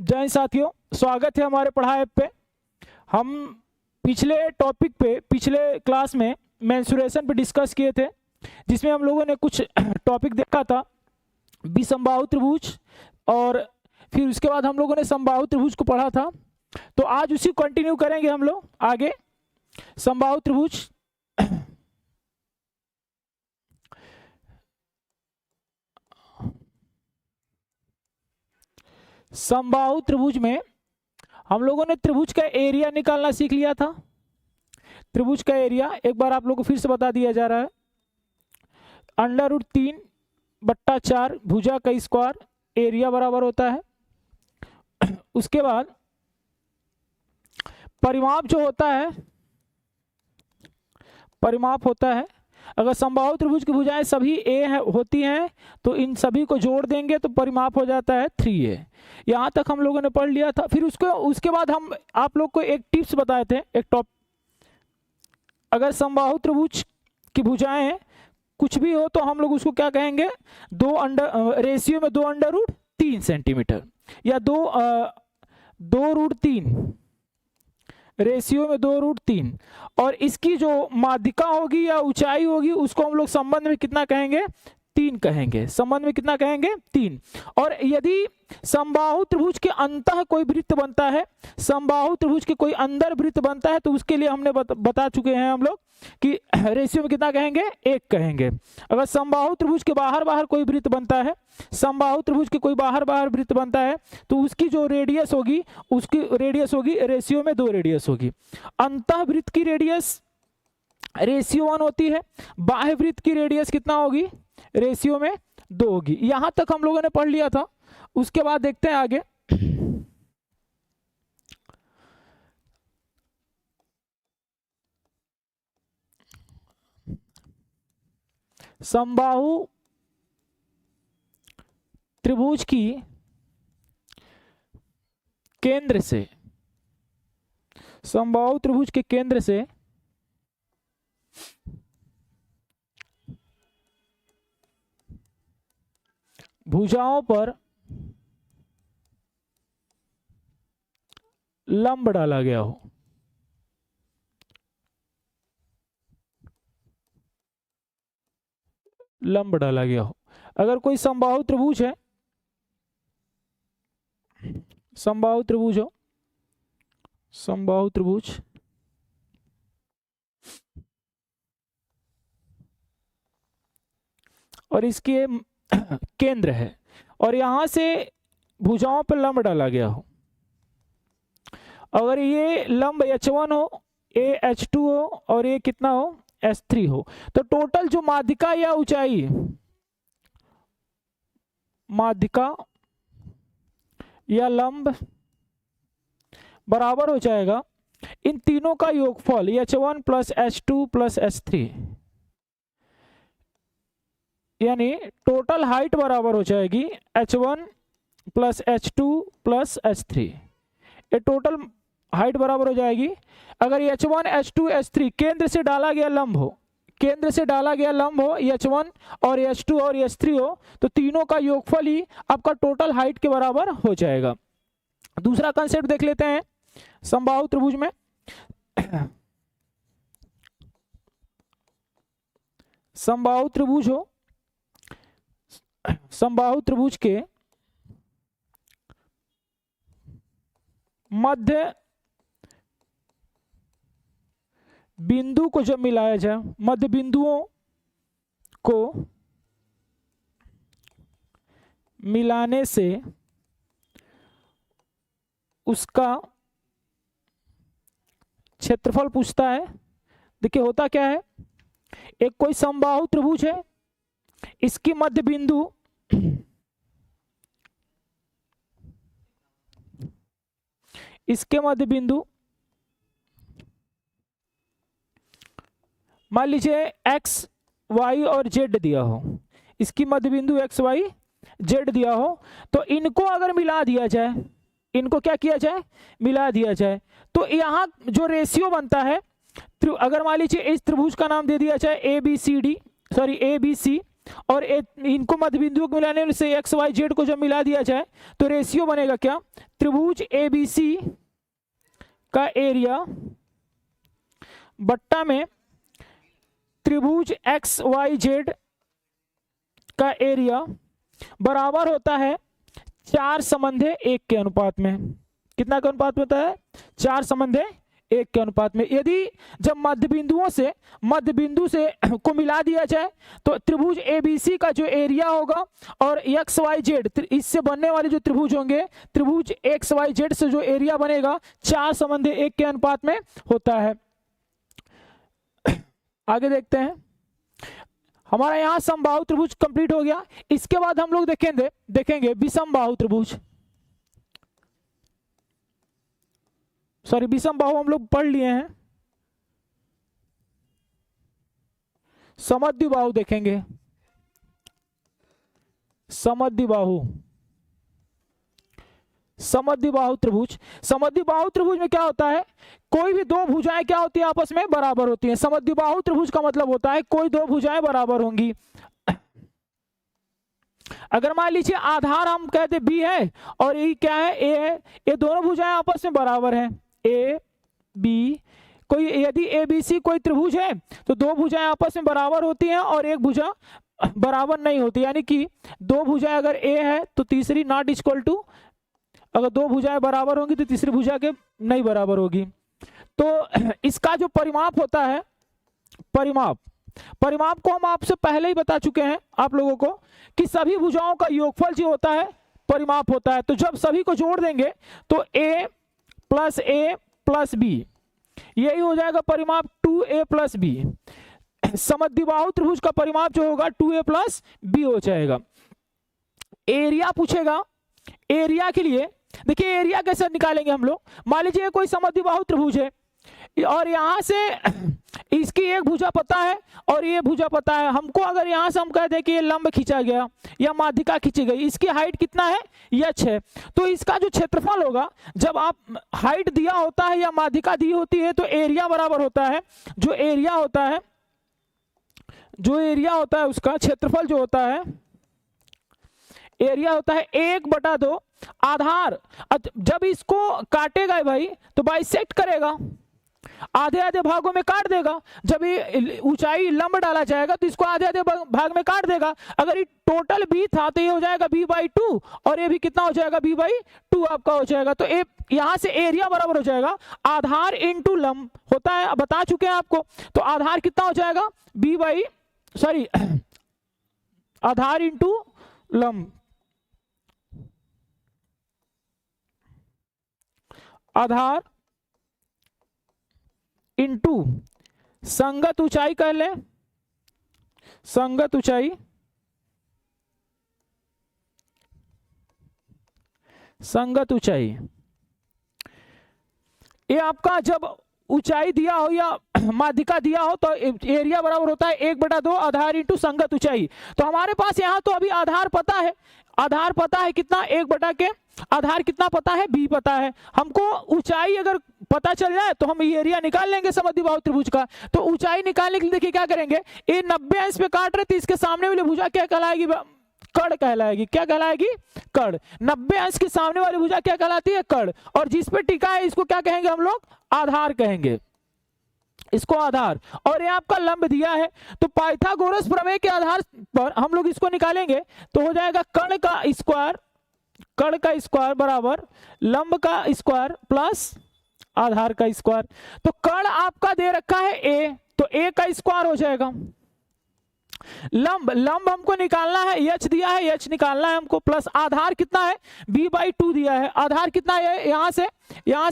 जय हिंद साथियों, स्वागत है हमारे पढ़ाई ऐप पे। हम पिछले टॉपिक पे पिछले क्लास में मेंसुरेशन पे डिस्कस किए थे, जिसमें हम लोगों ने कुछ टॉपिक देखा था, विसंबाहु त्रिभुज, और फिर उसके बाद हम लोगों ने समबाहु त्रिभुज को पढ़ा था। तो आज उसी कंटिन्यू करेंगे हम लोग आगे। समबाहु त्रिभुज, समबाहु त्रिभुज में हम लोगों ने त्रिभुज का एरिया निकालना सीख लिया था। त्रिभुज का एरिया एक बार आप लोगों को फिर से बता दिया जा रहा है, √3/4 भुजा का स्क्वायर एरिया बराबर होता है। उसके बाद परिमाप जो होता है, परिमाप होता है, अगर समबाहु त्रिभुज की भुजाएं सभी ए होती हैं तो इन सभी को जोड़ देंगे तो परिमाप हो जाता है 3a। यहाँ तक हम लोगों ने पढ़ लिया था। फिर उसके बाद हम आप लोग को एक टिप्स बताए थे, एक टॉप, अगर समबाहु त्रिभुज की भुजाएं कुछ भी हो तो हम लोग उसको क्या कहेंगे, रेशियो में 2√3 सेंटीमीटर या 2√3, रेशियो में 2√3, और इसकी जो माध्यिका होगी या ऊंचाई होगी उसको हम लोग संबंध में कितना कहेंगे, 3 कहेंगे। संबंध में कितना कहेंगे, 3। और यदि समबाहु त्रिभुज के अंतः कोई वृत्त बनता है, समबाहु त्रिभुज के कोई अंदर वृत्त बनता है, तो उसके लिए हमने बता चुके हैं हम लोग कि रेशियो में कितना कहेंगे, 1 कहेंगे। अगर समबाहु त्रिभुज के बाहर कोई वृत्त बनता है, समबाहु त्रिभुज के कोई बाहर वृत्त बनता है, तो उसकी जो रेडियस होगी, उसकी रेडियस होगी रेशियो में 2 रेडियस होगी। अंतः वृत्त की रेडियस रेशियो 1 होती है, बाह्य वृत्त की रेडियस कितना होगी, रेशियो में 2 होगी। यहां तक हम लोगों ने पढ़ लिया था। उसके बाद देखते हैं आगे। समबाहु त्रिभुज की केंद्र से, समबाहु त्रिभुज के केंद्र से भुजाओं पर लंब डाला गया हो, लंब डाला गया हो। अगर कोई समबाहु त्रिभुज है, समबाहु त्रिभुज हो, समबाहु त्रिभुज और इसके केंद्र है और यहां से भुजाओं पर लंब डाला गया हो, अगर ये लंब H1 हो, ये H2 हो और ये कितना हो, S3 हो, तो टोटल जो माध्यिका या ऊंचाई, माध्यिका या लंब बराबर हो जाएगा इन तीनों का योगफल, H1 + H2 + S3, यानी टोटल हाइट बराबर हो जाएगी H1 + H2 + S3। ये टोटल हाइट बराबर हो जाएगी। अगर H1 H2 S3 केंद्र से डाला गया लंब हो, केंद्र से डाला गया लंब हो, H1 और H2 और S3 हो, तो तीनों का योगफल ही आपका टोटल हाइट के बराबर हो जाएगा। दूसरा कंसेप्ट देख लेते हैं समबाहु त्रिभुज में। समबाहु त्रिभुज हो, समबाहु त्रिभुज के मध्य बिंदु को जब मिलाया जाए, मध्य बिंदुओं को मिलाने से उसका क्षेत्रफल पूछता है। देखिए होता क्या है, एक कोई समबाहु त्रिभुज है, इसकी मध्य बिंदु इसके मध्य बिंदु मान लीजिए x, y और z दिया हो, इसकी मध्य बिंदु x, y, z दिया हो, तो इनको अगर मिला दिया जाए, इनको क्या किया जाए, मिला दिया जाए, तो यहाँ जो रेशियो बनता है, अगर मान लीजिए इस त्रिभुज का नाम दे दिया जाए ABC, और इनको मध्य बिंदुओं को मिलाने से एक्स वाई जेड को जब मिला दिया जाए तो रेशियो बनेगा क्या, त्रिभुज एबीसी का एरिया बट्टा में त्रिभुज एक्स वाई जेड का एरिया बराबर होता है 4:1 के अनुपात में। कितना के अनुपात में होता है, 4:1 के अनुपात में। यदि जब मध्य बिंदु से को मिला दिया जाए तो त्रिभुज एबीसी का जो एरिया होगा और एक्स वाई जेड इससे बनने वाले जो त्रिभुज होंगे, त्रिभुज एक्स वाई जेड से जो एरिया बनेगा 4:1 के अनुपात में होता है। आगे देखते हैं, हमारा यहां समबाहु त्रिभुज कंप्लीट हो गया। इसके बाद हम लोग देखेंगे विषमबाहु त्रिभुज। सॉरी, विषमबाहु हम लोग पढ़ लिए हैं, समद्विबाहु देखेंगे। समद्विबाहु त्रिभुज, समद्विबाहु त्रिभुज में क्या होता है, कोई भी दो भुजाएं क्या होती है, आपस में बराबर होती हैं। समद्विबाहु त्रिभुज का मतलब होता है कोई दो भुजाएं बराबर होंगी। अगर मान लीजिए आधार हम कहते बी है और ये क्या है, ए है, ये दोनों भुजाएं आपस में बराबर हैं, ए बी। कोई यदि ए बी सी कोई त्रिभुज है तो दो भुजाएं आपस में बराबर होती हैं और एक भुजा बराबर नहीं होती, यानी कि दो भुजाएं अगर ए है तो तीसरी नॉट इक्वल टू, अगर दो भुजाएं बराबर होंगी तो तीसरी भुजा के नहीं बराबर होगी। तो इसका जो परिमाप होता है, परिमाप को हम आपसे पहले ही बता चुके हैं आप लोगों को कि सभी भुजाओं का योगफल जो होता है परिमाप होता है। तो जब सभी को जोड़ देंगे तो a प्लस b, यही हो जाएगा परिमाप 2a प्लस b। समद्विबाहु त्रिभुज का परिमाप जो होगा 2a प्लस b हो जाएगा। एरिया पूछेगा, एरिया के लिए देखिए एरिया कैसे निकालेंगे हम लोग। मान लीजिए कोई समद्विबाहु त्रिभुज है और यहां से इसकी एक भुजा पता है और ये भुजा पता है हमको। अगर यहां से हम कहते हैं कि ये लंब खींचा गया या माध्यिका खींची गई, इसकी हाइट कितना है, h है, तो इसका जो क्षेत्रफल होगा, जब आप हाइट दिया होता है या माध्यिका दी होती है तो एरिया बराबर होता है, जो एरिया होता है उसका क्षेत्रफल जो होता है, एरिया होता है 1/2 आधार। जब इसको काटेगा भाई तो बाइसेक्ट करेगा, आधे आधे भागों में काट देगा। जब ये ऊंचाई लंब डाला जाएगा तो इसको आधे आधे भाग में काट देगा। अगर ये टोटल b था तो ये हो जाएगा b/2 और ये भी कितना हो जाएगा, b/2 आपका हो जाएगा। तो यहां से एरिया बराबर हो जाएगा आधार इंटू लंब होता है, बता चुके हैं आपको। तो आधार कितना हो जाएगा, आधार इंटू लंब, आधार इंटू संगत ऊंचाई कह लें, संगत ऊंचाई, संगत ऊंचाई। ये आपका जब ऊंचाई दिया हो या माध्यिका दिया हो तो एरिया बराबर होता है 1/2 आधार इंटू संगत ऊंचाई। तो हमारे पास यहाँ तो अभी आधार पता है, आधार पता है कितना, 1 के आधार कितना पता है, b पता है। हमको ऊंचाई अगर पता चल जाए तो हम एरिया निकाल लेंगे समद्विबाहु त्रिभुज का। तो ऊंचाई निकालने के लिए देखिए क्या करेंगे, ये 90 अंश पे काट रहे थे, इसके सामने वाली भुजा क्या कहलाएगी, कड़ कहलाएगी। क्या कहलाएगी, कड़। 90 अंश के सामने वाली भुजा क्या कहलाती है, कड़। और जिस पे टिका है इसको क्या कहेंगे हम लोग, आधार कहेंगे, इसको आधार। और ये आपका लंब दिया है तो पाइथागोरस प्रमेय के आधार पर हम लोग इसको निकालेंगे तो हो जाएगा कड़ का स्क्वायर बराबर लंब का स्क्वायर प्लस आधार का स्क्वायर। तो कड़ आपका दे रखा है a, तो a का स्क्वायर हो जाएगा। लंब हमको निकालना है, h दिया है, h निकालना है हमको, प्लस आधार कितना है, b/2 दिया है। आधार कितना है, यहां से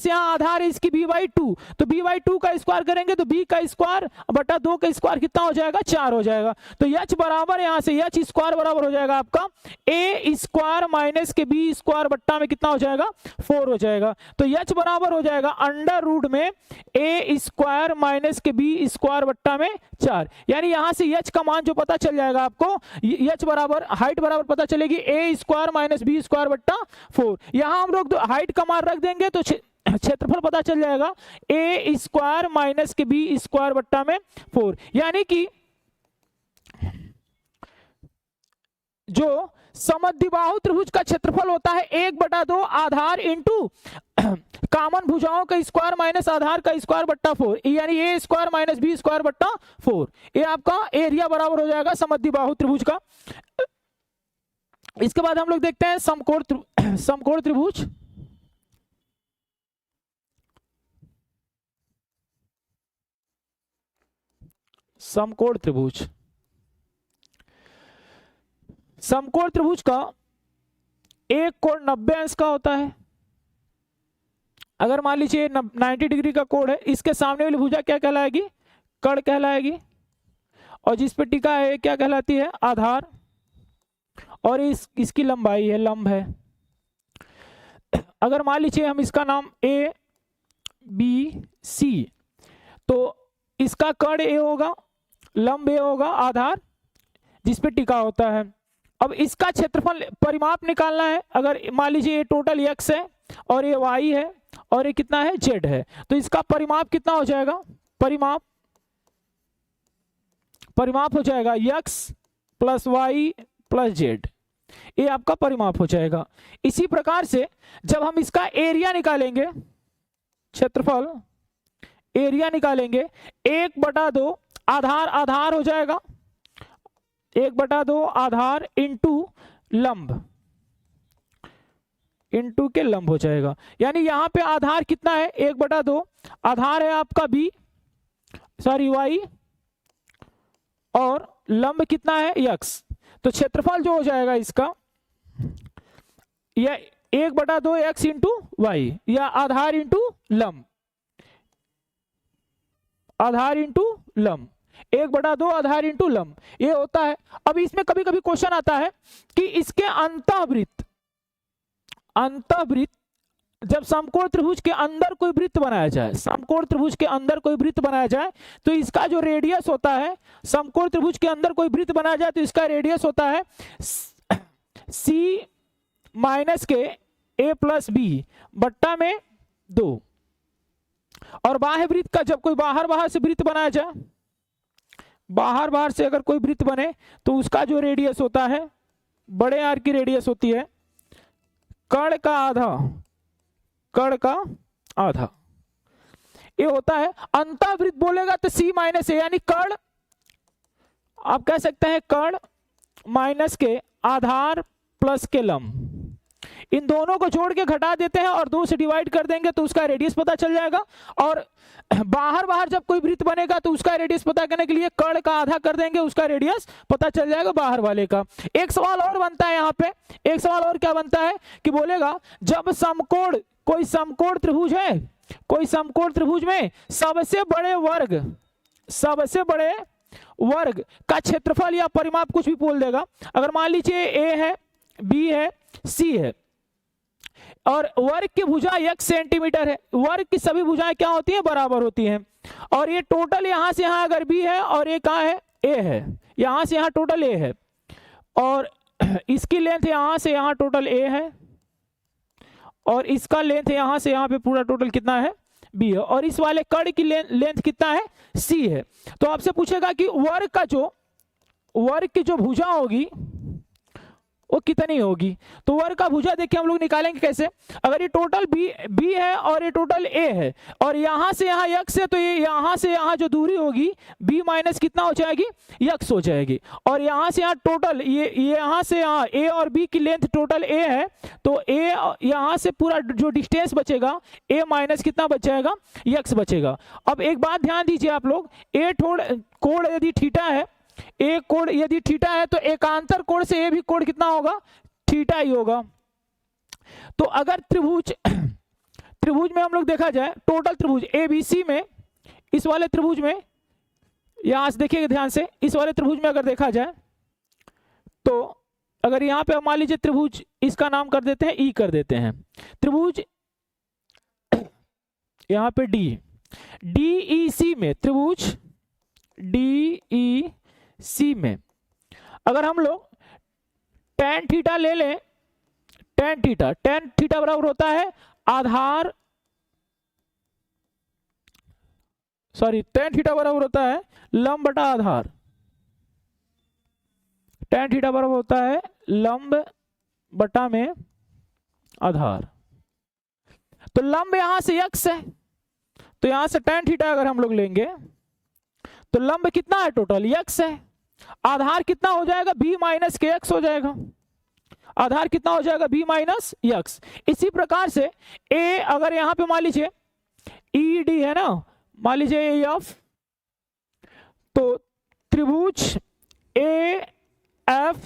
यहाँ आधार है इसकी b/2, तो b/2 का स्क्वायर करेंगे तो b का स्क्वायर बटा 2 का स्क्वायर कितना हो जाएगा, 4 हो जाएगा। तो h बराबर यहाँ से h स्क्वायर बराबर हो जाएगा आपका a स्क्वायर माइनस के b स्क्वायर बट्टा में कितना हो जाएगा, 4 हो जाएगा। तो h बराबर हो जाएगा अंडर रूट में a स्क्वायर माइनस के b स्क्वायर बट्टा में 4। यानी यहाँ से h का मान जो पता चल जाएगा आपको, h बराबर हाइट बराबर पता चलेगी a square minus b square बट्टा 4। यहाँ हम लोग हाइट का मान रख देंगे तो क्षेत्रफल पता चल जाएगा a स्क्वायर माइनस के b स्क्वायर बट्टा में 4। यानी कि जो समद्विबाहु त्रिभुज का क्षेत्रफल होता है 1/2 आधार इंटू कॉमन भुजाओं का स्क्वायर माइनस आधार का स्क्वायर बट्टा 4, यानी ए स्क्वायर माइनस बी स्क्वायर बट्टा 4। ये आपका एरिया बराबर हो जाएगा समद्विबाहु त्रिभुज का। इसके बाद हम लोग देखते हैं समकोण त्रिभुज। समकोण त्रिभुज, समकोण त्रिभुज का एक कोण 90 अंश का होता है। अगर मान लीजिए 90 डिग्री का कोण है, इसके सामने वाली भुजा क्या कहलाएगी? कर्ण कहलाएगी, और जिस पे टिका है क्या कहलाती है? आधार, और इसकी लंबाई है, लंब है। अगर मान लीजिए हम इसका नाम ए बी सी, तो इसका कर्ण ए होगा, लंब ए होगा, आधार जिस पे टिका होता है। अब इसका क्षेत्रफल परिमाप निकालना है। अगर मान लीजिए ये टोटल x है और ये y है और ये कितना है? z है, तो इसका परिमाप कितना हो जाएगा? परिमाप हो जाएगा x plus y plus z, ये आपका परिमाप हो जाएगा। इसी प्रकार से जब हम इसका एरिया निकालेंगे, क्षेत्रफल एरिया निकालेंगे, 1/2 आधार आधार हो जाएगा, 1/2 आधार इंटू लंब, इंटू के लंब हो जाएगा। यानी यहां पे आधार कितना है? 1/2 आधार है आपका y, और लंब कितना है? x। तो क्षेत्रफल जो हो जाएगा इसका, यह 1/2 x इंटू वाई, या आधार इंटू लंब, आधार इंटू लंब, 1/2 आधार इंटू लंब, ये होता है। अब इसमें कभी कभी क्वेश्चन आता है कि इसके अंतःवृत्त जब समकोण त्रिभुज के अंदर कोई वृत्त बनाया जाए, समकोण त्रिभुज के अंदर कोई वृत्त बनाया जाए, तो इसका जो रेडियस होता है, समकोण त्रिभुज के अंदर कोई वृत्त बनाया जाए तो इसका रेडियस होता है c माइनस के a प्लस बी बट्टा में 2। और बाह्य वृत्त का जब कोई बाहर से वृत्त बनाया जाए, बाहर से अगर कोई वृत्त बने तो उसका जो रेडियस होता है, बड़े आर की रेडियस होती है कर्ण का आधा, ये होता है। अंतःवृत्त बोलेगा तो c माइनस ए, यानी कर्ण, आप कह सकते हैं कर्ण माइनस के आधार प्लस के लंब, इन दोनों को जोड़ के घटा देते हैं और 2 से डिवाइड कर देंगे तो उसका रेडियस पता चल जाएगा। और बाहर जब कोई वृत्त बनेगा तो उसका रेडियस पता करने के लिए कर्ण का आधा कर देंगे, उसका रेडियस पता चल जाएगा बाहर वाले का। एक सवाल और बनता है यहाँ पे, एक सवाल और क्या बनता है कि बोलेगा जब कोई समकोण त्रिभुज है, कोई समकोण त्रिभुज में सबसे बड़े वर्ग का क्षेत्रफल या परिमाप कुछ भी बोल देगा। अगर मान लीजिए ए है, बी है, सी है, और वर्ग की भुजा 1 सेंटीमीटर है। वर्ग की सभी भुजाएं क्या होती हैं? बराबर होती हैं। और ये टोटल यहां से यहां अगर बी है और ये कहां है? ए है, यहां से यहां टोटल ए है, और इसकी लेंथ यहां से यहां टोटल ए है, और इसका लेंथ यहां से यहां पे पूरा टोटल कितना है? बी है, और इस वाले कर्ण की लेंथ कितना है? सी है। तो आपसे पूछेगा कि वर्ग की जो भुजा होगी वो कितनी होगी। तो वर्ग का भुजा देखिए हम लोग निकालेंगे कैसे। अगर ये टोटल बी है और ये टोटल ए है, और यहां से यहां x है, तो ये यहां से यहां जो दूरी होगी b माइनस कितना हो जाएगी? x हो जाएगी। और यहां से यहां टोटल ये यहां से यहां a और b की लेंथ टोटल a है, तो a यहां से पूरा जो डिस्टेंस बचेगा a माइनस कितना बच जाएगा? x बचेगा। अब एक बात ध्यान दीजिए आप लोग, कोण यदि थीटा है, एक कोण यदि थीटा है, तो एकांतर कोण से ये भी कोण कितना होगा? थीटा ही होगा। तो अगर त्रिभुज में हम लोग देखा जाए, टोटल त्रिभुज ABC में, इस वाले त्रिभुज में, यहां से देखिएगा ध्यान से, इस वाले त्रिभुज में अगर देखा जाए तो अगर यहां पे मान लीजिए त्रिभुज, इसका नाम कर देते हैं E कर देते हैं, त्रिभुज यहां पे DEC में, त्रिभुज DEC में अगर हम लोग tan थीटा ले लें, tan थीटा बराबर होता है आधार, tan थीटा बराबर होता है लंब बटा आधार, tan थीटा बराबर होता है लंब बटा में आधार। तो लंब यहां से x है, तो यहां से tan थीटा अगर हम लोग लेंगे तो लंब कितना है टोटल x है, आधार कितना हो जाएगा b माइनस के x हो जाएगा, आधार कितना हो जाएगा b माइनस x। इसी प्रकार से a अगर यहां पे मान लीजिए ED है ना, मान लीजिए AF, तो त्रिभुज AF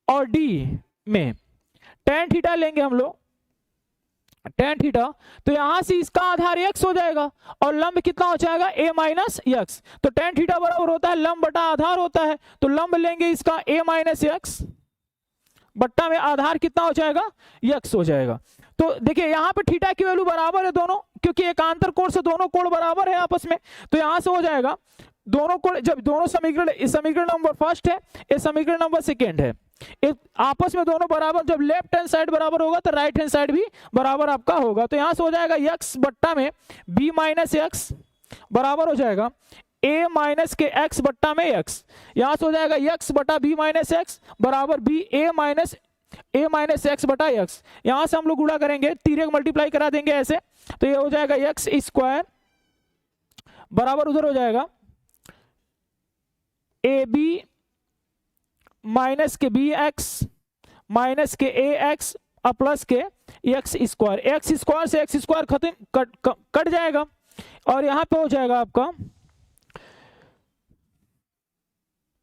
और D में tan थीटा लेंगे हम लोग, tan थीटा, तो यहां से इसका आधार x हो जाएगा और लंब कितना हो जाएगा a माइनस x। तो tan थीटा बराबर होता है लंब बटा आधार होता है, तो लंब लेंगे इसका a माइनस x बट्टा में आधार कितना हो जाएगा x हो जाएगा। तो देखिए यहाँ पे थीटा की वैल्यू बराबर है दोनों, क्योंकि एकांतर कोण से दोनों कोण बराबर है आपस में, तो यहां से हो जाएगा दोनों कोण, जब दोनों समीकरण, इस समीकरण नंबर फर्स्ट है, ये समीकरण नंबर सेकेंड है, आपस में दोनों बराबर, जब लेफ्ट हैंड साइड बराबर होगा तो राइट हैंड साइड भी बराबर आपका होगा। तो यहां से हो जाएगा x बट्टा में b माइनस एक्स बराबर हो जाएगा a माइनस के x बट्टा में x, यहां से हो जाएगा x बटा b माइनस एक्स बराबर b a माइनस एक्स बटा x। यहां से हम लोग गुणा करेंगे, तिर्यक मल्टीप्लाई करा देंगे ऐसे, तो ये हो जाएगा x स्क्वायर बराबर उधर हो जाएगा ab माइनस के बी एक्स माइनस के ए एक्स प्लस के एक्स स्क्वायर से एक्स स्क्वायर खत्म कट जाएगा, और यहां पे हो जाएगा आपका,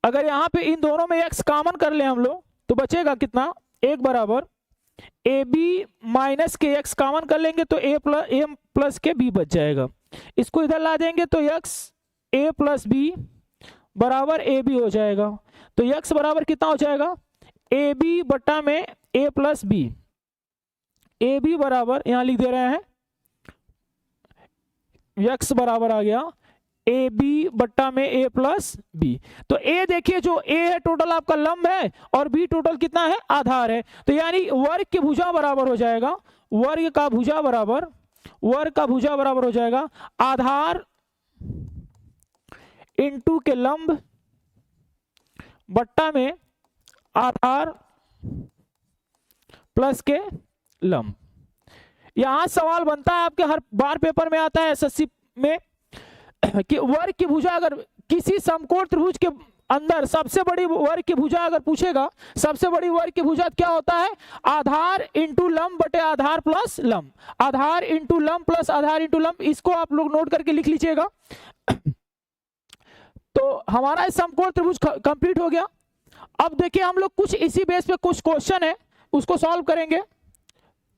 अगर यहां पे इन दोनों में x कॉमन कर ले हम लोग तो बचेगा कितना, एक बराबर ए बी माइनस के x कॉमन कर लेंगे तो a प्लस के b बच जाएगा, इसको इधर ला देंगे तो x a प्लस बी बराबर ए बी हो जाएगा। तो x बराबर कितना हो जाएगा ए बी बट्टा में a plus B, A B बराबर यहां लिख दे रहे हैं x बराबर आ गया ए बी बट्टा में a प्लस बी। तो a देखिए जो a है टोटल आपका लंब है और b टोटल कितना है आधार है, तो यानी वर्ग की भुजा बराबर हो जाएगा, वर्ग का भुजा बराबर हो जाएगा आधार इनटू के लंब बट्टा में आधार प्लस के लंब। यहां सवाल बनता है आपके हर बार पेपर में आता है एसएससी में कि वर्ग की भुजा, अगर किसी समकोण त्रिभुज के अंदर सबसे बड़ी वर्ग की भुजा अगर पूछेगा, सबसे बड़ी वर्ग की भुजा क्या होता है, आधार इंटू लंब बटे आधार प्लस लंब, आधार इंटू लंब प्लस आधार इंटू लंब, इसको आप लोग नोट करके लिख लीजिएगा। तो हमारा समकोण त्रिभुज कंप्लीट हो गया। अब देखिए हम लोग कुछ इसी बेस पे कुछ क्वेश्चन है उसको सॉल्व करेंगे,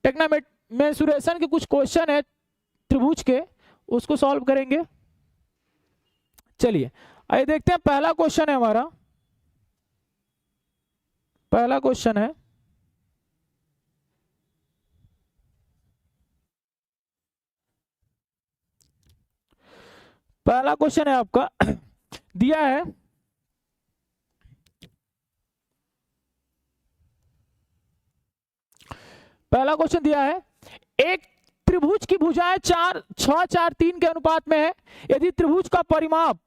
टेक्नोमेंसुरेशन के कुछ क्वेश्चन है त्रिभुज के, उसको सॉल्व करेंगे। चलिए आइए देखते हैं, पहला क्वेश्चन है हमारा, पहला क्वेश्चन है आपका दिया है पहला क्वेश्चन दिया है, एक त्रिभुज की भुजाएं 4 6 4 3 के अनुपात में है, यदि त्रिभुज का परिमाप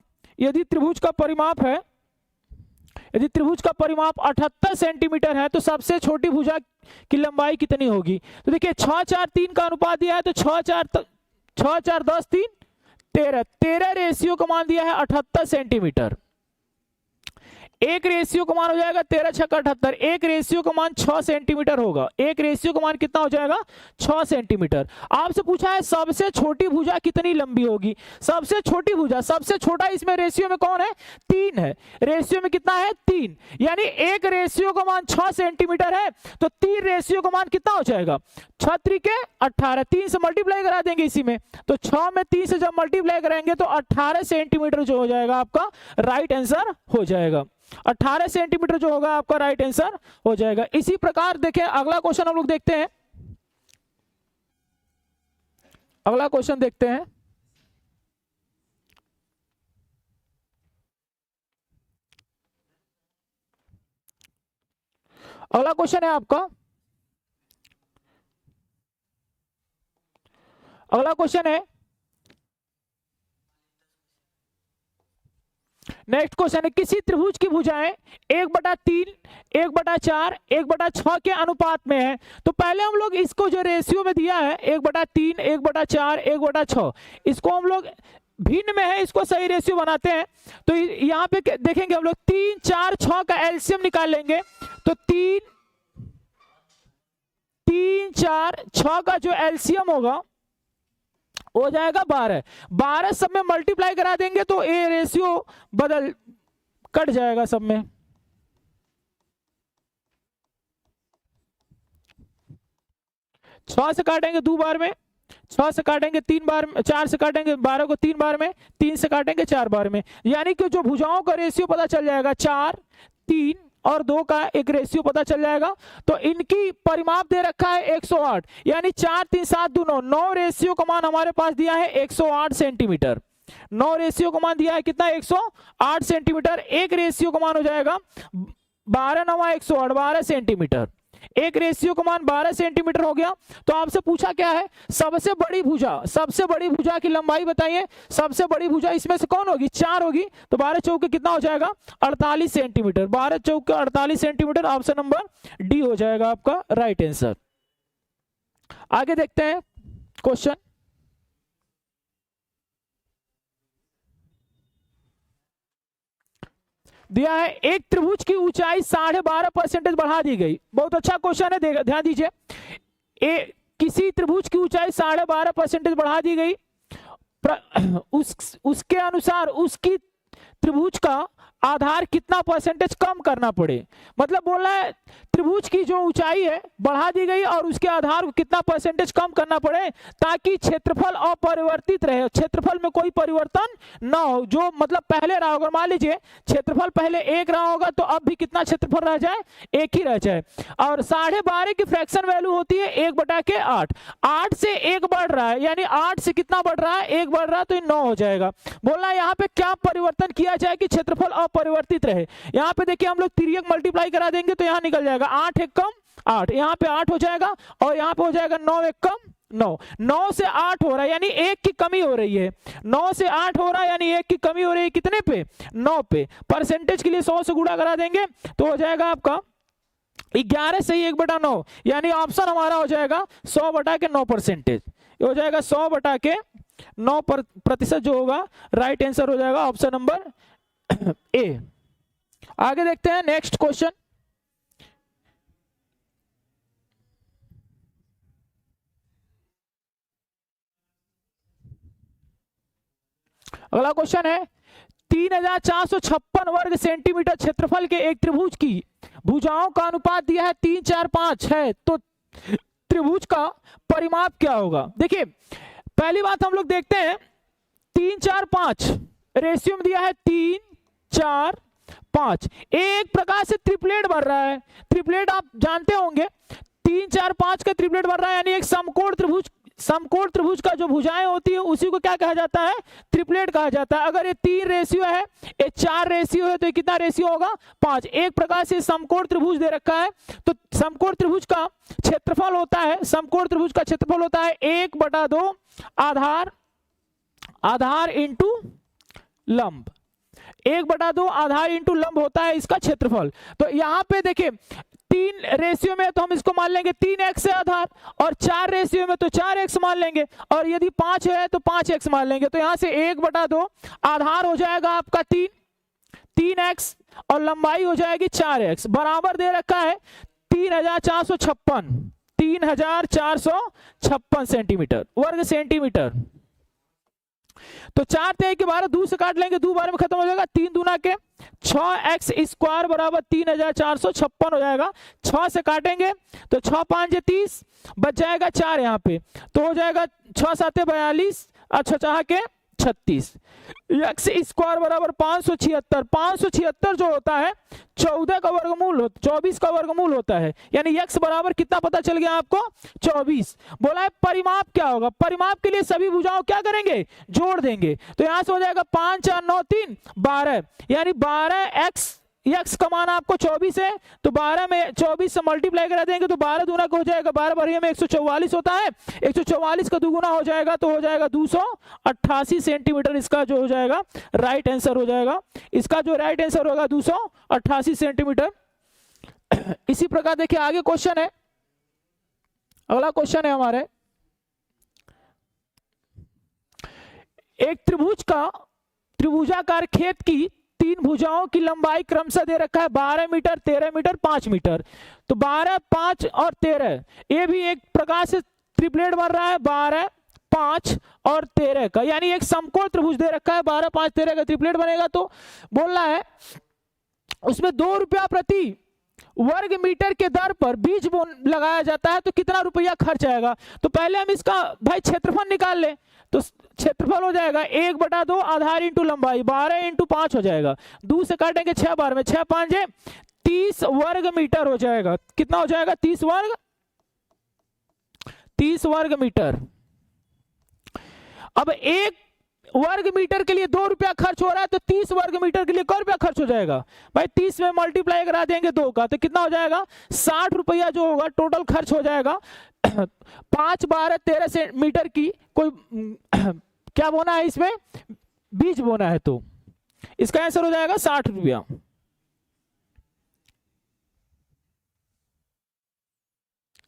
है, यदि त्रिभुज का परिमाप 78 सेंटीमीटर है तो सबसे छोटी भुजा की लंबाई कितनी होगी। तो देखिए 6 4 3 का अनुपात दिया है, तो 6 4 10 3 13 रेशियो का मान दिया है 78 सेंटीमीटर, एक रेशियो का मान हो जाएगा 13 6 78, एक रेशियो का मान 6 सेंटीमीटर होगा, एक रेशियो का मान कितना हो जाएगा 6 सेंटीमीटर। आपसे पूछा है सबसे छोटी भुजा कितनी लंबी होगी, सबसे छोटी भुजा, सबसे छोटा इसमें रेशियो में कौन है 3 है, रेशियो में कितना है 3, यानी एक रेशियो का मान 6 सेंटीमीटर है तो 3 रेशियो का मान कितना हो जाएगा 6 3 के 18, 3 से मल्टीप्लाई करा देंगे इसी में, तो 6 में 3 से जब मल्टीप्लाई करेंगे तो 18 सेंटीमीटर जो हो जाएगा आपका राइट आंसर हो जाएगा, 18 सेंटीमीटर जो होगा आपका राइट आंसर हो जाएगा। इसी प्रकार देखिए अगला क्वेश्चन हम लोग देखते हैं, अगला क्वेश्चन देखते हैं, अगला क्वेश्चन है आपका, अगला क्वेश्चन है नेक्स्ट क्वेश्चन है, किसी त्रिभुज की भुजाएं 1/3, 1/4, 1/6 के अनुपात में है। तो पहले हम लोग इसको जो रेशियो में दिया है 1/3, 1/4, 1/6, इसको हम लोग भिन्न में है, इसको सही रेशियो बनाते हैं। तो यहाँ पे देखेंगे हम लोग 3, 4, 6 का एलसीएम निकाल लेंगे। तो 3, 4, 6 का जो एलसीएम होगा हो जाएगा 12। 12 सब में मल्टीप्लाई करा देंगे तो ये रेशियो कट जाएगा सब में। छह से काटेंगे 2 बार में, 6 से काटेंगे 3 बार में, 4 से काटेंगे 12 को 3 बार में, 3 से काटेंगे 4 बार में। यानी कि जो भुजाओं का रेशियो पता चल जाएगा 4, 3 और 2 का एक रेशियो पता चल जाएगा। तो इनकी परिमाप दे रखा है 108, यानी 4, 3, 7, 2, 9, 9 रेशियो का मान हमारे पास दिया है 108 सेंटीमीटर। 9 रेशियो का मान दिया है कितना, 108 सेंटीमीटर। एक रेशियो का मान हो जाएगा 12 × 9 = 108, 12 सेंटीमीटर। एक रेशियो का मान 12 सेंटीमीटर हो गया। तो आपसे पूछा क्या है, सबसे बड़ी भुजा की लंबाई बताइए। सबसे बड़ी भुजा इसमें से कौन होगी, 4 होगी। तो 12 चौके कितना हो जाएगा, 48 सेंटीमीटर। 12 चौके 48 सेंटीमीटर, ऑप्शन नंबर डी हो जाएगा आपका राइट आंसर। आगे देखते हैं क्वेश्चन। दिया है एक त्रिभुज की ऊंचाई 12.5% बढ़ा दी गई। बहुत अच्छा क्वेश्चन है, ध्यान दीजिए। किसी त्रिभुज की ऊंचाई 12.5% बढ़ा दी गई, उसके अनुसार उसकी त्रिभुज का आधार कितना परसेंटेज कम करना पड़े। मतलब बोल रहा है त्रिभुज की जो ऊंचाई है बढ़ा दी गई और उसके आधार को कितना परसेंटेज कम करना पड़े ताकि क्षेत्रफल अपरिवर्तित रहे, क्षेत्रफल में कोई परिवर्तन ना हो। जो मतलब पहले रहा होगा, मान लीजिए क्षेत्रफल पहले 1 रहा होगा तो अब भी कितना क्षेत्रफल रह जाए, 1 ही रह जाए। और 12.5 की फ्रैक्शन वैल्यू होती है 1/8। 8 से 1 बढ़ रहा है, यानी 8 से कितना बढ़ रहा है, 1 बढ़ रहा है, तो 9 हो जाएगा। बोलना यहाँ पे क्या परिवर्तन किया जाए कि क्षेत्रफल अपरिवर्तित रहे। यहाँ पे देखिए हम लोग तिर्यक मल्टीप्लाई करा देंगे तो यहाँ निकल जाएगा 8 × 1 = 8, यहाँ पे 8 हो जाएगा और यहाँ पे हो जाएगा 9 × 1 = 9। 9 से 8 हो रहा है, यानी 1 की कमी हो रही है। 9 से 8 हो रहा है, यानी 1 की कमी हो रही है। कितने पे, 9 पे। परसेंटेज के लिए 100 से गुणा करा देंगे तो हो जाएगा आपका 11 से 1/9, यानी ऑप्शन हमारा हो जाएगा 100/9%। हो जाएगा 100/9% जो होगा राइट आंसर हो जाएगा ऑप्शन नंबर ए। आगे देखते हैं नेक्स्ट क्वेश्चन। अगला क्वेश्चन है 3456 वर्ग सेंटीमीटर क्षेत्रफल के एक त्रिभुज की भुजाओं का अनुपात दिया है 3, 4, 5 है। तो त्रिभुज का परिमाप क्या होगा। देखिए पहली बात हम लोग देखते हैं 3, 4, 5 रेशियो में दिया है 3, 4, 5। एक प्रकार से ट्रिपलेट बन रहा है। ट्रिपलेट आप जानते होंगे, 3, 4, 5 का ट्रिपलेट बन रहा है, यानी एक समकोण त्रिभुज का जो भुजाएं होती है उसी को क्या कहा जाता है, ट्रिपलेट कहा जाता है। अगर ये 3 रेशियो है, ये 4 रेशियो है, तो ये कितना रेशियो होगा, 5। एक प्रकार से समकोण त्रिभुज दे रखा है। तो समकोण त्रिभुज का क्षेत्रफल होता है, 1/2 आधार इंटू लंब। 1/2 आधार इंटू लंब होता है इसका क्षेत्रफल। तो यहाँ पे देखिए 3 रेशियो में तो हम इसको मान लेंगे 3x है आधार, और 4 रेशियो में तो 4x मान लेंगे, और यदि 5 है तो 5x मान लेंगे। तो यहाँ से 1/2 आधार हो जाएगा आपका 3x और लंबाई हो जाएगी 4x। बराबर दे रखा है 3456 सेंटीमीटर, वर्ग सेंटीमीटर। तो 4 × 1 = 12, 2 से काट लेंगे, 2 बार में खत्म हो जाएगा। 3 दूना के 6x² = 3456 हो जाएगा। 6 से काटेंगे तो 6 × 5 = 30, बच जाएगा 4 यहाँ पे, तो हो जाएगा 6 × 7 = 42 और 6 × 4 = 36। x² = 576। 576 जो होता है 14 का वर्गमूल, 24 का वर्गमूल होता है, यानी x बराबर कितना पता चल गया आपको, 24। बोला है परिमाप क्या होगा। परिमाप के लिए सभी भुजाओं क्या करेंगे, जोड़ देंगे। तो यहां से हो जाएगा 5, 4, 9, 3, 12, यानी 12x यक्स का मान आपको 24 है, तो 12 में 24 से मल्टीप्लाई करा देंगे तो 12 दूना का हो जाएगा, 12 बढ़िया में 144 होता है, 144 का दुगुना हो जाएगा तो हो जाएगा 288 सेंटीमीटर। इसका जो हो जाएगा राइट आंसर हो जाएगा, इसका जो राइट आंसर होगा 288 सेंटीमीटर। इसी प्रकार देखिए आगे क्वेश्चन है, अगला क्वेश्चन है हमारे, एक त्रिभुजाकार खेत की 3 भुजाओं की लंबाई क्रमशः दे रखा है 12 मीटर, 13 मीटर, 5 मीटर। तो 12, 5 और 13 ये भी एक प्रकार से ट्रिपलेट बन रहा है, 12, 5 और 13 का, यानी एक समकोण त्रिभुज दे रखा है 12, 5, 13 का ट्रिपलेट बनेगा। तो बोल रहा है उसमें 2 रुपया प्रति वर्ग मीटर के दर पर बीज लगाया जाता है, तो कितना रुपया खर्च आएगा। तो पहले हम इसका भाई क्षेत्रफल निकाल लें, तो क्षेत्रफल हो जाएगा 1/2 आधार इंटू लंबाई, 12 इंटू 5 हो जाएगा, 2 से काटेंगे 6 बार में, 6 5 है 30 वर्ग मीटर हो जाएगा। कितना हो जाएगा 30 वर्ग मीटर। अब 1 वर्ग मीटर के लिए 2 रुपया खर्च हो रहा है, तो 30 वर्ग मीटर के लिए कौ रुपया खर्च हो जाएगा भाई, 30 में मल्टीप्लाई करा देंगे 2 का, तो कितना हो जाएगा 60 रुपया जो होगा टोटल खर्च हो जाएगा। 5, 12, 13 सेंटीमीटर की कोई क्या बोना है, इसमें बीज बोना है, तो इसका आंसर हो जाएगा 60 रुपया।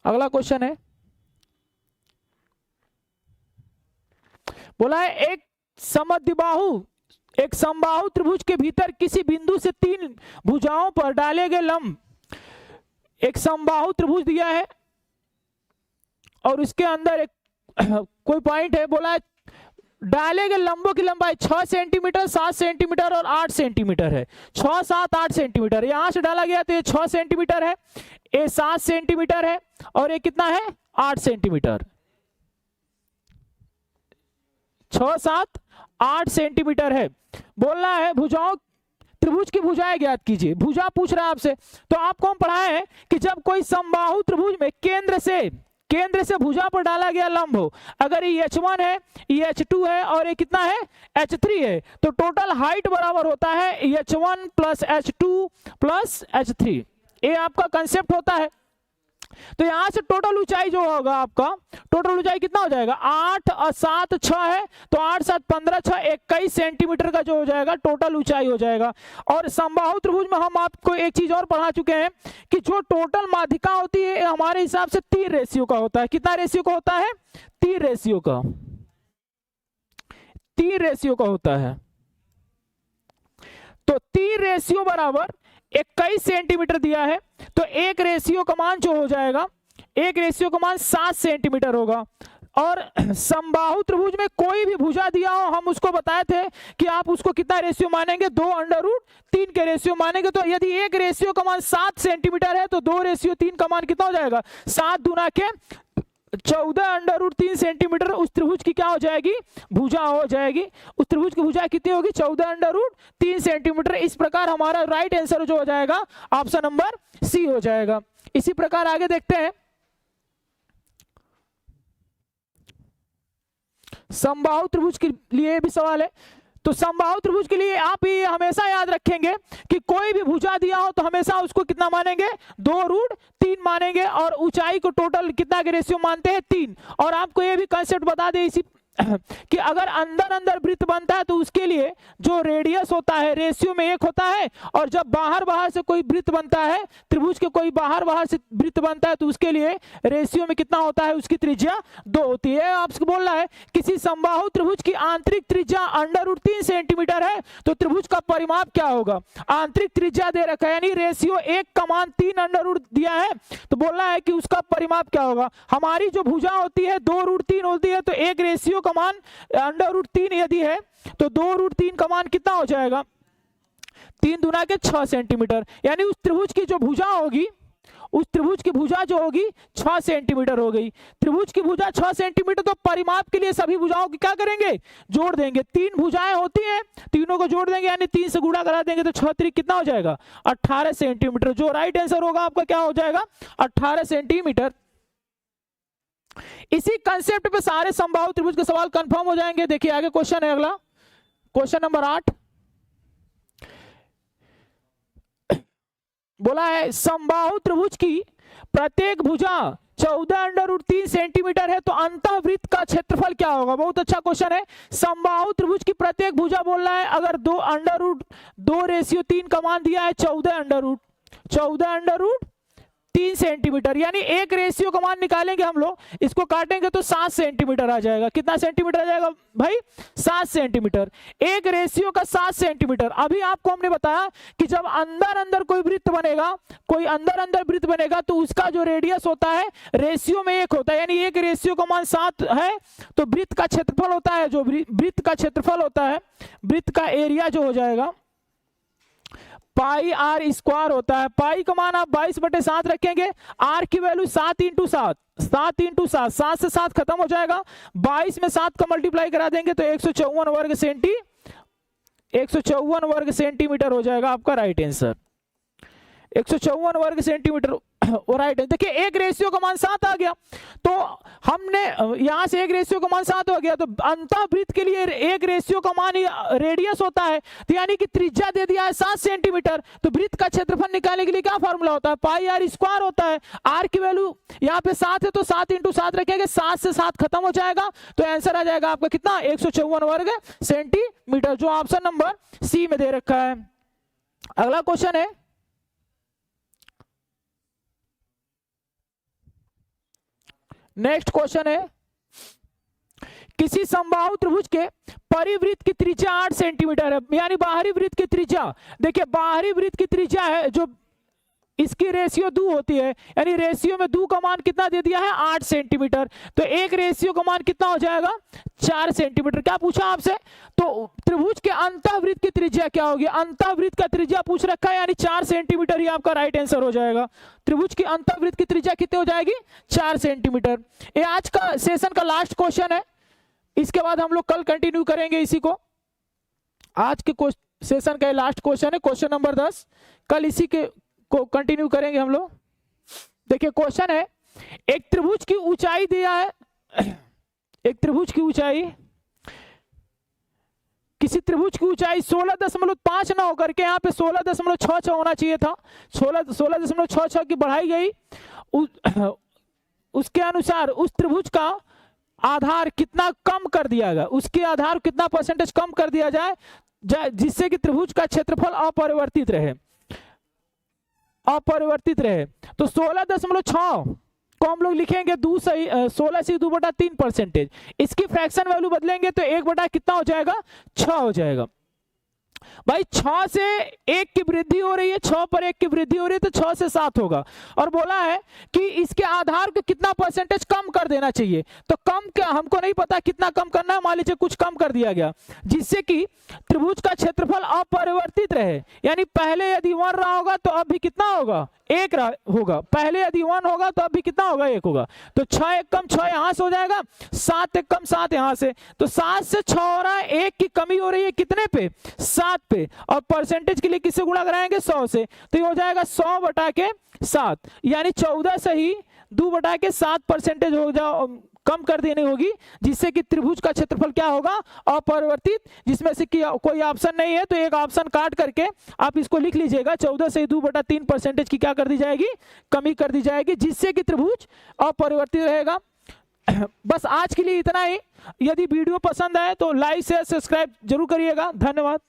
अगला क्वेश्चन है, बोला है एक समबाहु त्रिभुज के भीतर किसी बिंदु से 3 भुजाओं पर डाले गए लंब, एक समबाहु त्रिभुज दिया है और उसके अंदर एक कोई पॉइंट है, बोला है डाले गए लंबों की लंबाई 6 सेंटीमीटर, 7 सेंटीमीटर और 8 सेंटीमीटर है। 6, 7, 8 सेंटीमीटर यहां से डाला गया तो ये 6 सेंटीमीटर है, ये 7 सेंटीमीटर है और ये कितना है 8 सेंटीमीटर। 6, 7, 8 सेंटीमीटर है। बोलना है भुजाओं त्रिभुज की भुजाएं ज्ञात कीजिए। भुजा पूछ रहा है आपसे, तो आपको हम पढ़ाए हैं कि जब कोई समबाहु त्रिभुज में केंद्र से भुजा पर डाला गया लंब हो, अगर ये H1 है, ये H2 है और ये कितना है H3 है, तो टोटल हाइट बराबर होता है H1 plus H2 plus H3। ये आपका कंसेप्ट होता है। तो यहां से टोटल ऊंचाई जो होगा आपका, टोटल ऊंचाई कितना हो जाएगा 8 और 7 6 है, तो 8 7 15 6 21 सेंटीमीटर का जो हो जाएगा टोटल ऊंचाई हो जाएगा। और समबाहु त्रिभुज में हम आपको एक चीज और पढ़ा चुके हैं कि जो टोटल माध्यिका होती है हमारे हिसाब से 3 रेशियो का होता है। कितना रेशियो का होता है 3 रेशियो का, 3 रेशियो का होता है। तो 3 रेशियो बराबर 21 सेंटीमीटर दिया है, तो एक रेशियो का मान जो हो जाएगा, एक रेशियो का मान 7 सेंटीमीटर होगा। और समबाहु त्रिभुज में कोई भी भुजा दिया हो, हम उसको बताए थे कि आप उसको कितना रेशियो मानेंगे 2√3 के रेशियो मानेंगे। तो यदि एक रेशियो का मान 7 सेंटीमीटर है तो 2/3 का मान कितना हो जाएगा 7 दूना के 14√3 सेंटीमीटर उस त्रिभुज की क्या हो जाएगी भुजा हो जाएगी। उस त्रिभुज की भुजा कितनी होगी 14√3 सेंटीमीटर। इस प्रकार हमारा राइट आंसर जो हो जाएगा ऑप्शन नंबर सी हो जाएगा। इसी प्रकार आगे देखते हैं, समबाहु त्रिभुज के लिए भी सवाल है। तो समबाहु त्रिभुज के लिए आप ये हमेशा याद रखेंगे कि कोई भी भुजा दिया हो तो हमेशा उसको कितना मानेंगे 2√3 मानेंगे, और ऊंचाई को टोटल कितना के रेशियो मानते हैं 3। और आपको ये भी कंसेप्ट बता दें इसी कि अगर अंदर वृत्त बनता है तो उसके लिए जो रेडियस होता है रेशियो में 1 होता है, और जब बाहर से कोई वृत्त बनता है, त्रिभुज के कोई बाहर से वृत्त बनता है तो उसके लिए रेशियो में कितना होता है उसकी त्रिज्या 2 होती है। आपसे बोल रहा है किसी समबाहु त्रिभुज की आंतरिक त्रिज्या √3 सेंटीमीटर है, तो त्रिभुज का परिमाप क्या होगा। आंतरिक त्रिज्या दे रखा है यानी रेशियो 1 का मान 3 दिया है, तो बोलना है कि उसका परिमाप क्या होगा। हमारी जो भुजा होती है 2√3 होती है, तो एक रेशियो का मान √3 यदि है तो 2√3 का मान कितना हो जाएगा 3 दूना के 6 सेंटीमीटर। यानी उस त्रिभुज की जो भुजा होगी, उस त्रिभुज की भुजा जो होगी 6 सेंटीमीटर हो गई। त्रिभुज की भुजा 6 सेंटीमीटर, तो परिमाप के लिए सभी भुजाओं की क्या करेंगे जोड़ देंगे। 3 भुजाएं होती हैं, तीनों को जोड़ देंगे यानी 3 से गुणा करा देंगे, तो 6 3 कितना हो जाएगा 18 सेंटीमीटर। जो राइट आंसर होगा आपका क्या हो जाएगा 18 सेंटीमीटर। इसी कंसेप्ट पे सारे समबाहु त्रिभुज के सवाल कंफर्म हो जाएंगे। देखिए आगे क्वेश्चन है, अगला क्वेश्चन नंबर 8। बोला है समबाहु त्रिभुज की प्रत्येक भुजा 14√3 सेंटीमीटर है तो अंतःवृत्त का क्षेत्रफल क्या होगा। बहुत अच्छा क्वेश्चन है। समबाहु त्रिभुज की प्रत्येक भुजा बोल रहा है, अगर 2√2/3 का मान दिया है 14√3 सेंटीमीटर, यानी एक रेशियो का मान निकालेंगे हम लोग, इसको काटेंगे तो 7 सेंटीमीटर आ जाएगा। कितना सेंटीमीटर आ जाएगा भाई? 7 सेंटीमीटर। एक रेशियो का 7 सेंटीमीटर। अभी आपको हमने बताया कि जब अंदर अंदर कोई वृत्त बनेगा, कोई अंदर अंदर वृत्त बनेगा तो उसका जो रेडियस होता है रेशियो में 1 होता है, यानी एक रेशियो का मान 7 है तो वृत्त का क्षेत्रफल होता है, जो वृत्त का क्षेत्रफल होता है, वृत्त का एरिया जो हो जाएगा पाई आर स्क्वायर होता है। पाई का मान आप 22/7 रखेंगे, आर की वैल्यू 7 × 7, 7 × 7, 7 से 7 खत्म हो जाएगा, 22 में 7 का मल्टीप्लाई करा देंगे तो 154 वर्ग सेंटीमीटर हो जाएगा आपका राइट आंसर। 154 वर्ग सेंटीमीटर राइट है। देखिए एक रेशियो का मान 7 आ गया, तो हमने यहां से एक रेशियो का मान 7 हो गया, तो अंतःवृत्त के लिए एक रेशियो का मान रेडियस होता है, तो यानी कि त्रिज्या दे दिया है 7 सेंटीमीटर, तो वृत्त का क्षेत्रफल निकालने के लिए क्या फॉर्मूला होता है? पाई आर स्क्वायर होता है। आर की वैल्यू यहाँ पे 7 है तो 7 × 7 रखेंगे, 7 से 7 खत्म हो जाएगा, तो आंसर आ जाएगा आपका कितना? 154 वर्ग सेंटीमीटर, जो ऑप्शन नंबर सी में दे रखा है। अगला क्वेश्चन है, नेक्स्ट क्वेश्चन है, किसी समबाहु त्रिभुज के परिवृत्त की त्रिज्या 8 सेंटीमीटर है, यानी बाहरी वृत्त की त्रिज्या, देखिए बाहरी वृत्त की त्रिज्या है जो इसकी रेशियो 2 होती है, यानी रेशियो में 2 का मान कितना दे दिया है? 8 सेंटीमीटर, तो एक रेशियो का मान कितना हो जाएगा? 4 सेंटीमीटर। क्या पूछा आपसे? तो त्रिभुज के अंतःवृत्त की त्रिज्या क्या होगी? अंतःवृत्त का त्रिज्या पूछ रखा है, यानी 4 सेंटीमीटर ही आपका राइट आंसर हो जाएगा। त्रिभुज की अंतःवृत्त की त्रिज्या कितनी हो जाएगी? 4 सेंटीमीटर। ये आज का सेशन का लास्ट क्वेश्चन है, इसके बाद हम लोग कल कंटिन्यू करेंगे इसी को। आज के सेशन का लास्ट क्वेश्चन है, क्वेश्चन नंबर 10, कल इसी के को कंटिन्यू करेंगे हम लोग। देखिए क्वेश्चन है, एक त्रिभुज की ऊंचाई दिया है, एक त्रिभुज की ऊंचाई, किसी त्रिभुज की ऊंचाई 16.5 ना होकर के यहाँ पे 16.66 होना चाहिए था, 16.66 की बढ़ाई गई। उसके अनुसार उस त्रिभुज का आधार कितना कम कर दिया गया, उसके आधार कितना परसेंटेज कम कर दिया जाए जिससे कि त्रिभुज का क्षेत्रफल अपरिवर्तित रहे, अपरिवर्तित रहे। तो 16.6 को हम लोग लिखेंगे 16 से 2/3%। इसकी फ्रैक्शन वैल्यू बदलेंगे तो 1 कितना हो जाएगा? 6 हो जाएगा। भाई 6 से 1 की वृद्धि हो रही है, 6 पर 1 की वृद्धि हो रही है तो 6 से 7 होगा। और बोला है कि इसके आधार को कितना परसेंटेज कम कर देना चाहिए, तो कम क्या हमको नहीं पता कितना कम करना है, मान लीजिए कुछ कम कर दिया गया जिससे कि त्रिभुज का क्षेत्रफल अपरिवर्तित रहे। यानी पहले यदि 1 रहा होगा तो अब भी कितना होगा? 1 होगा। पहले यदि 1 होगा तो अब भी कितना होगा? 1 होगा। तो 6 1 कम 6 यहां से हो जाएगा, 7 1 कम 7 यहां से, तो 7 से 6 हो रहा है, 1 की कमी हो रही है कितने पे? 7 पे। और परसेंटेज के लिए किससे गुणा कराएंगे? 100 से, तो ये हो जाएगा 100/7, यानी 14 से ही 2/7 परसेंटेज हो जाओ कम कर देनी होगी, जिससे कि त्रिभुज का क्षेत्रफल क्या होगा? अपरिवर्तित। जिसमें से कि कोई ऑप्शन नहीं है तो एक ऑप्शन काट करके आप इसको लिख लीजिएगा, 14 से 2/3 परसेंटेज की क्या कर दी जाएगी? कमी कर दी जाएगी, जिससे कि त्रिभुज अपरिवर्तित रहेगा। बस आज के लिए इतना ही। यदि वीडियो पसंद आए तो लाइक शेयर सब्सक्राइब जरूर करिएगा। धन्यवाद।